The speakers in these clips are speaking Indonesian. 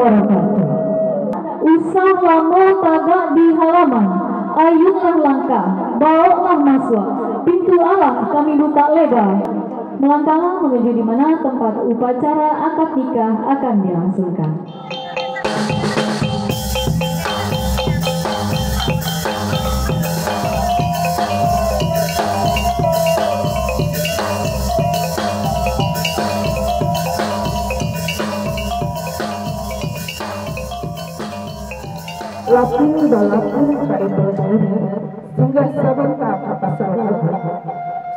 wabarakatuh. Usah lama tagak di halaman, ayunlah langkah, bawalah masuk. Pintu Allah kami buka lebar. Melangkahlah menuju di mana tempat upacara akad nikah akan dilangsungkan. Lapin balapun kaidul diri, singgah sabanta kapasal lagu.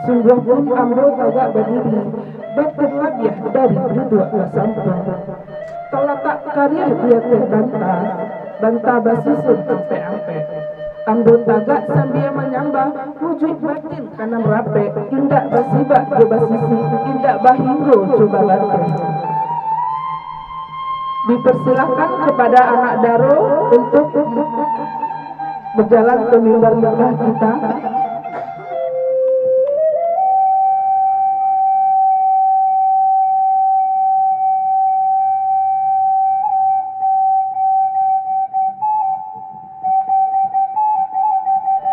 Sungguh pun amro tagak berdiri, bab terlabiah dari berdua lasampan. Telatak karya dia terbantah, bantah basusun ampe-ampe. Amro tagak sambil menyambah, wujud batin kanan rape, indak basibak ke basisi, indak bahinggo coba bante. Dipersilakan kepada anak daro untuk berjalan ke mimbar nikah kita.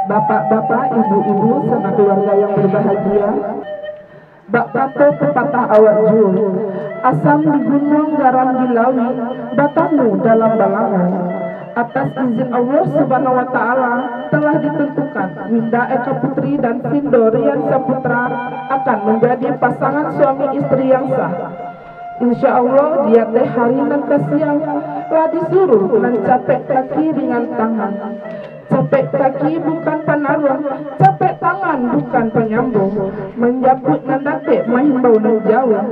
Bapak-bapak, ibu-ibu, serta keluarga yang berbahagia. Bak kato pepatah awak jul, asam di gunung garam di laut, batamu dalam balangan. Atas izin Allah Subhanahu wa Ta'ala telah ditentukan Winda Eka Putri dan Vindo Rian Saputra akan menjadi pasangan suami istri yang sah. Insya Allah dia teh hari nan kasihan telah disuruh nan capek kaki ringan tangan. Capek kaki bukan penarung, capek tangan bukan penyambung. Menjaput nandake mahimbau nan jauh.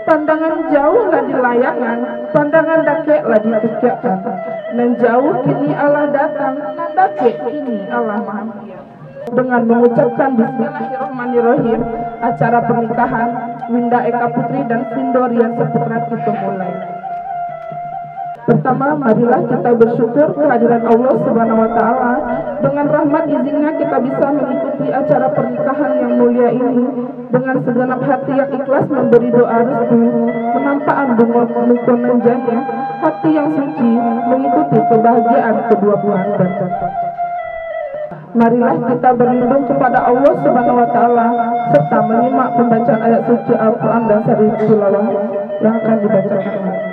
Pandangan jauh lah di layangan, pandangan dake lah ditekiakan. Nan jauh kini Allah datang, nan dake kini Allah maha. Dengan mengucapkan Bismillahirrahmanirrahim, acara pernikahan Winda Eka Putri dan Vindo Rian Saputra kita mulai. Pertama, marilah kita bersyukur kehadiran Allah Subhanahu wa Ta'ala. Dengan rahmat izinnya kita bisa mengikuti acara pernikahan yang mulia ini dengan segenap hati yang ikhlas memberi doa restu, menampakkan bunga mukonan jaya, hati yang suci mengikuti kebahagiaan kedua belah bangsa. Marilah kita berlindung kepada Allah Subhanahu wa Ta'ala serta menyimak pembacaan ayat suci Al-Quran dan seri tilawah yang akan dibacakan.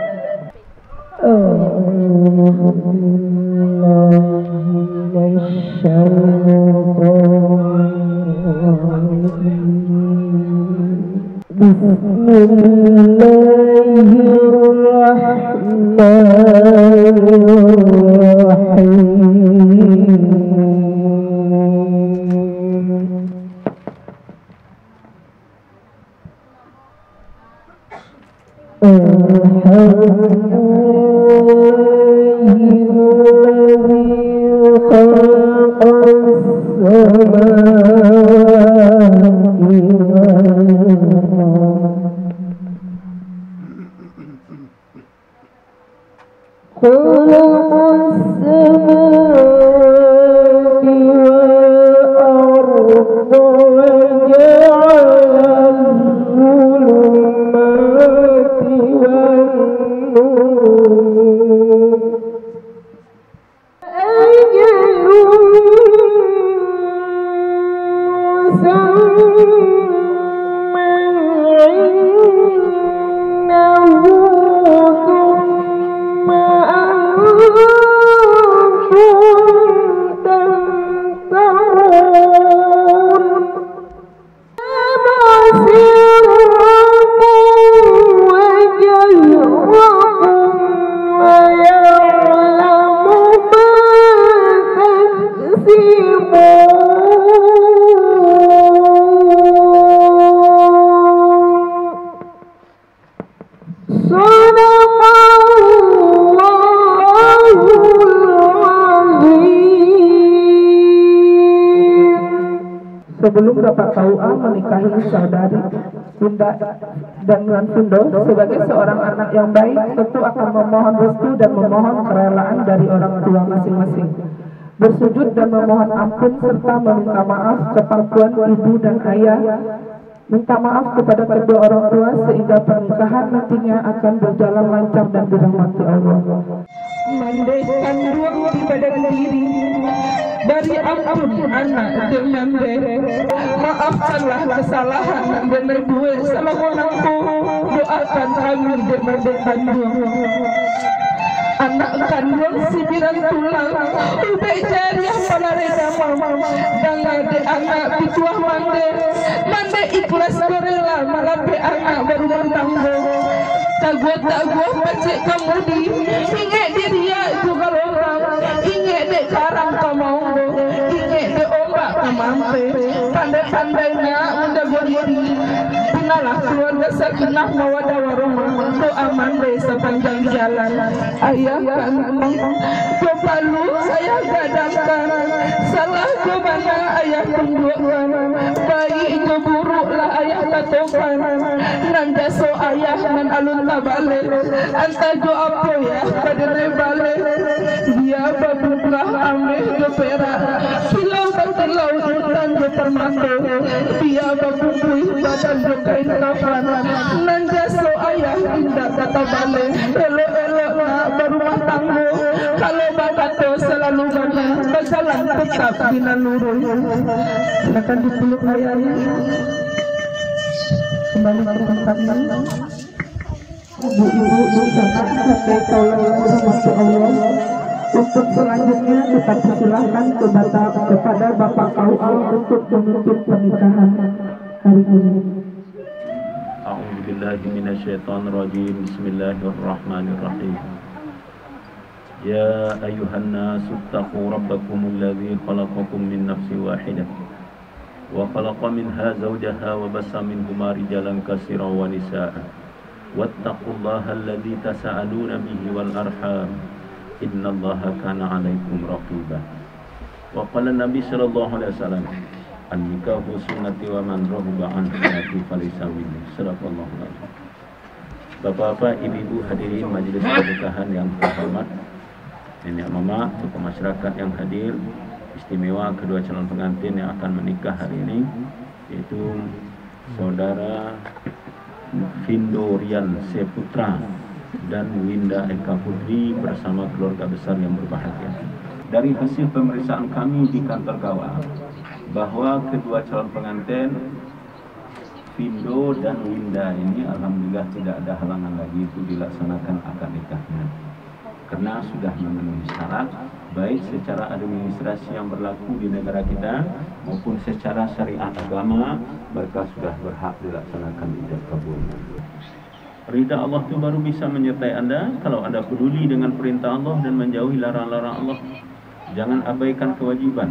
Sebelum Bapak KUA menikahi saudari Winda dan Nuan Vindo sebagai seorang anak yang baik, tentu akan memohon restu dan memohon kerelaan dari orang tua masing-masing. Bersujud dan memohon ampun serta meminta maaf ke pangkuan ibu dan ayah Minta maaf kepada kedua orang tua sehingga pernikahan nantinya akan berjalan lancar dan dirahmati Allah. Mandaikan ruang di badan diri, beri ampun anak dengan maafkanlah kesalahan dan berdua salah menangku, doakan kami dengan anak kandung sibiran tulang udah jariah pada reda mama dan ada anak bituah mande ikhlas rela malape anak baru mentanggo taguat pacik kamu di ingat dia itu kalau orang ingat dek karang kamu ingat dek ombak kamampe pandai-pandainya udah diri binalah keluarga sakinah mawadah warahmah doa mandai sepanjang jalan ayah kandung kepalu saya gadangkan salah ke mana ayah tungguan baik ke buruk lah ayah katokan nan jaso ayah nan alun tabale anta jo apa ya pada bale dia babuklah ameh ke perak silau terlau intan ke permako dia babukui badan ke kain kafan nan jaso ayah indah kata bale elok-elok nak berumah tangga kalau bakato selalu berjalan tetap bina lurus akan dipeluk ayahnya kembali ke tempatnya. Ibu-ibu bersama sampai tolong rahmat Allah. Untuk selanjutnya kita persilahkan kepada Bapak KUA untuk menutup pernikahan hari ini. A'udzubillahi minasyaitonirrajim. Bismillahirrahmanirrahim. Ya ayuhan nasu taqu rabbakumul ladzi khalaqakum min nafsin wahidah wa khalaqa minha zawjaha wa bassa minhuma rijalan katsiran wa nisaa'a wattaqullaha alladzi tasaaluna bihi wal arham innallaha kana 'alaikum raqiba. Wa qala Nabi sallallahu alaihi wasallam an-nikahu sunnati wa man raghiba an sunnati falaysa minni. Sadaqallahu alazim. Bapak-bapak, ibu-ibu hadirin majelis pernikahan yang terhormat, nenek mama, tokoh masyarakat yang hadir, istimewa kedua calon pengantin yang akan menikah hari ini, yaitu saudara Vindo Rian Seputra dan Winda Eka Putri bersama keluarga besar yang berbahagia. Dari hasil pemeriksaan kami di kantor KUA bahwa kedua calon pengantin Vindo dan Winda ini alhamdulillah tidak ada halangan lagi untuk dilaksanakan akad nikahnya, karena sudah memenuhi syarat baik secara administrasi yang berlaku di negara kita maupun secara syariat agama. Mereka sudah berhak dilaksanakan ijab kabul. Ridha Allah itu baru bisa menyertai Anda kalau Anda peduli dengan perintah Allah dan menjauhi larangan-larangan Allah. Jangan abaikan kewajiban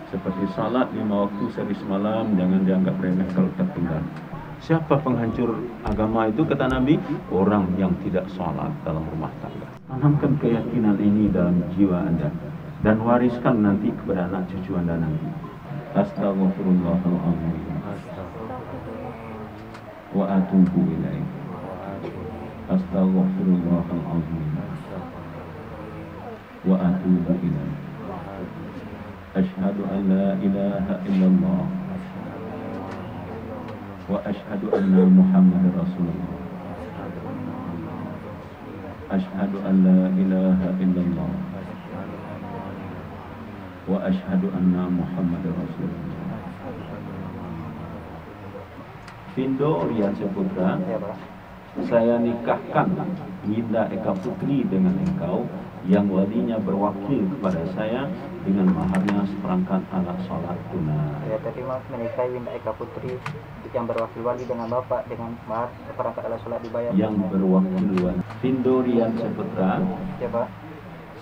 seperti salat 5 waktu sehari semalam, jangan dianggap remeh kalau tertinggal. Siapa penghancur agama itu kata Nabi? Orang yang tidak salat dalam rumah tangga. Tanamkan keyakinan ini dalam jiwa Anda dan wariskan nanti kepada anak cucu Anda nanti. Astaghfirullahaladzim wa atubu ilaih. Astaghfirullahaladzim wa atubu ilaih. Asyhadu an la ilaha illallah wa asyhadu anna Muhammadar Rasulullah. Asyhadu an la ilaha illallah wa asyhadu anna Muhammadar Rasulullah. Vindo Rian Seputra, saya nikahkan Winda Eka Putri dengan engkau yang walinya berwakil kepada saya dengan maharnya seperangkat alat sholat tunai. Saya terima menikahi Winda Eka Putri yang berwakil wali dengan bapak dengan mahar seperangkat alat sholat dibayar. Yang berwakil wali Vindo Rian Seputra, ya Pak.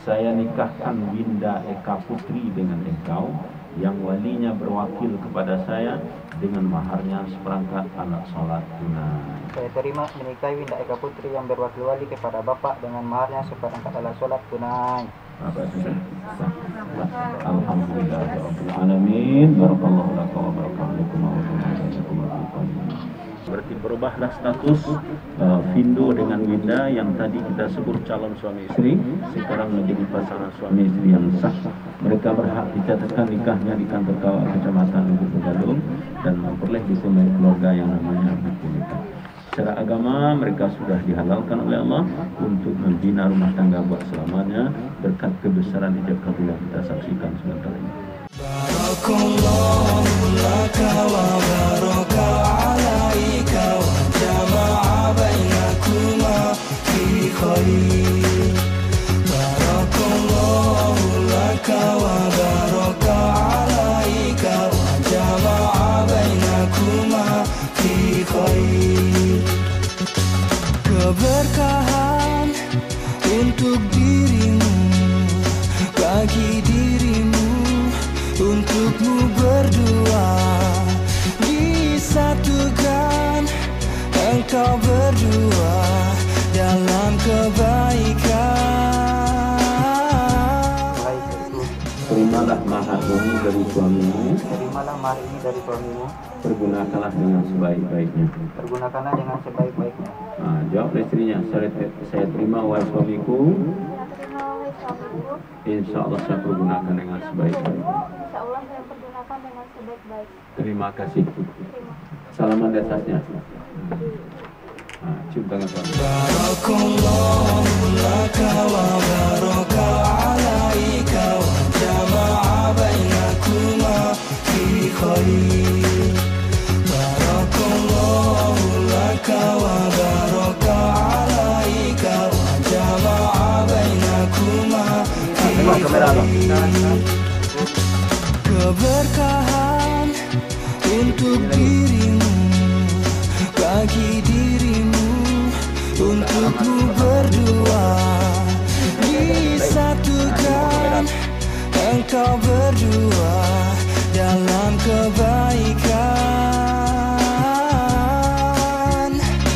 Saya nikahkan Winda Eka Putri dengan engkau yang walinya berwakil kepada saya dengan maharnya seperangkat alat sholat tunai. Saya terima menikahi Winda Eka Putri yang berwakil wali kepada bapak dengan maharnya seperangkat alat sholat tunai. Alhamdulillah rabbil alamin. Barakallahu lakum wa barakallahu lakum. Berarti berubahlah status Vindo dengan Winda yang tadi kita sebut calon suami istri, sekarang menjadi pasangan suami istri yang sah. Mereka berhak dicatatkan nikahnya di kantor KUA Kecamatan Lubuk Gadung dan memperoleh disemai keluarga yang namanya menikah. Secara agama mereka sudah dihalalkan oleh Allah untuk membina rumah tangga buat selamanya berkat kebesaran ijab kabul yang kita saksikan sebentar ini. Barakallahu laka wa baraka alaika wa jama'a bainakuma fi khair. Barakallahu laka wa baraka alaika wa jama'a bainakuma fi khair. Keberkahan untuk dirimu, bagi dirimu, untukmu berdua, disatukan engkau berdua dalam kebaikan. Terimalah mahar ini dari suamimu. Terimalah mahar ini dari suamimu. Pergunakanlah dengan sebaik-baiknya. Pergunakanlah dengan sebaik-baiknya. Nah, jawab istrinya, saya terima wahai suamiku. Insya Allah saya pergunakan dengan sebaik-baiknya. Insya Allah saya pergunakan dengan sebaik-baik. Terima kasih. Salaman di atasnya. Nah, cium tangan suami. Barakallahu laka wa baraka alaika wa jama'a bainakuma fi khair. Barakallahu laka wa baraka alaika wa jama'a bainakuma fi khair. Keberkahan untuk dirimu, bagi dirimu, untukmu berdua, disatukan engkau berdua dalam kebaikan.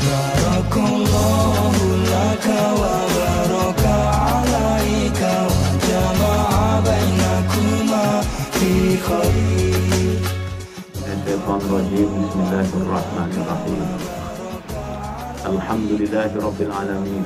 Barakallahu laka wa baraka alaika wa jama'a bainakuma fi khair. Bismillahirrahmanirrahim. Alhamdulillahi rabbil alamin.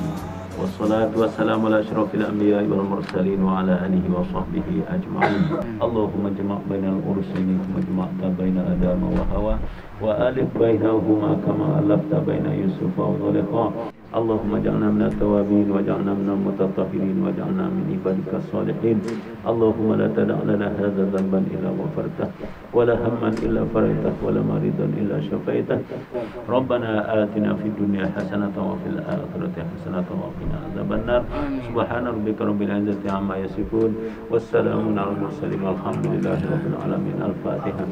Wassalatu wassalamu ala asyrafil anbiya'i wal mursalin wa ala alihi wa sahbihi ajma'in. Allahumma jama' bainal urusaini kama jama'ta baina Adama wa Hawa wa alif bainahuma kama alafta baina Yusufa wa Zulaikha. Allahumma ja'alna minat tawabin wa ja'alna minal mutatahhirin wa ja'alna min ibadika salihin. Allahumma la tada' lana hadza dhanban illa ghafartah wa la hamman illa faraitah wa la maridan illa syafaitah. Rabbana atina fid dunya hasanatan wa fil akhirati hasanatan wa qina adzabannar. Subhana rabbika rabbil izzati amma yasifun wassalamun alal mursalin walhamdulillahi rabbil alamin. Al-Fatihah.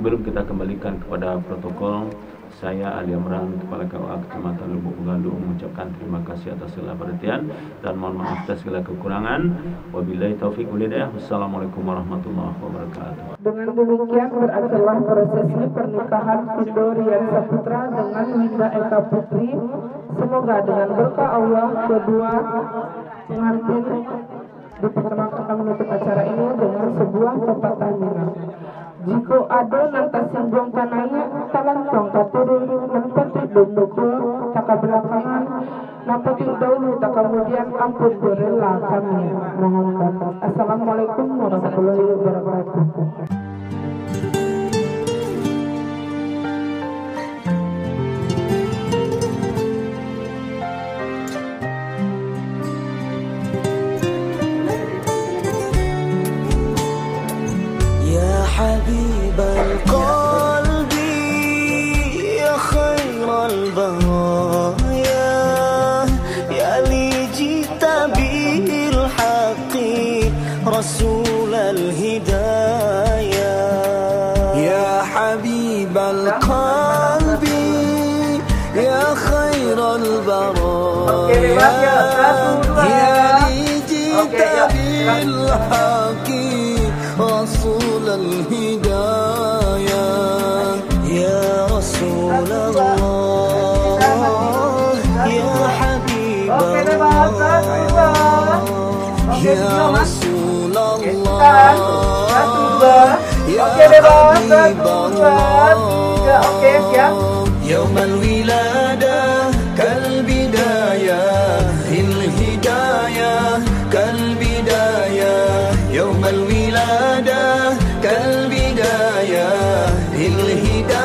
Sebelum kita kembalikan kepada protokol, saya Ali Amran, Kepala KUA Kecamatan Lubuk Galung, mengucapkan terima kasih atas segala perhatian dan mohon maaf atas segala kekurangan. Wabillahi taufiq wal hidayah. Wassalamualaikum warahmatullahi wabarakatuh. Dengan demikian berakhirlah prosesi pernikahan Fido Rian Saputra dengan Winda Eka Putri. Semoga dengan berkah Allah kedua pengantin diperkenalkan menutup acara ini dengan sebuah pepatah Minang. Jika ada nanti singgung kanaya, talantong katurun, nampati dumukul, taka belakangan, nampati dahulu, tak kemudian ampun berela kami. Mohon kata. Assalamualaikum warahmatullahi wabarakatuh. حبيب القلب يا خير البرايا يا لي جئت بالحق رسول الهدايا يا حبيب القلب يا خير البرايا يا لي جئت بالحق رسول الهدايا يا رسول الله يا حبيب الله يا رسول الله يا حبيب الله يوم الولادة كالبداية الهداية كالبداية يوم الولادة كالبداية بالهداية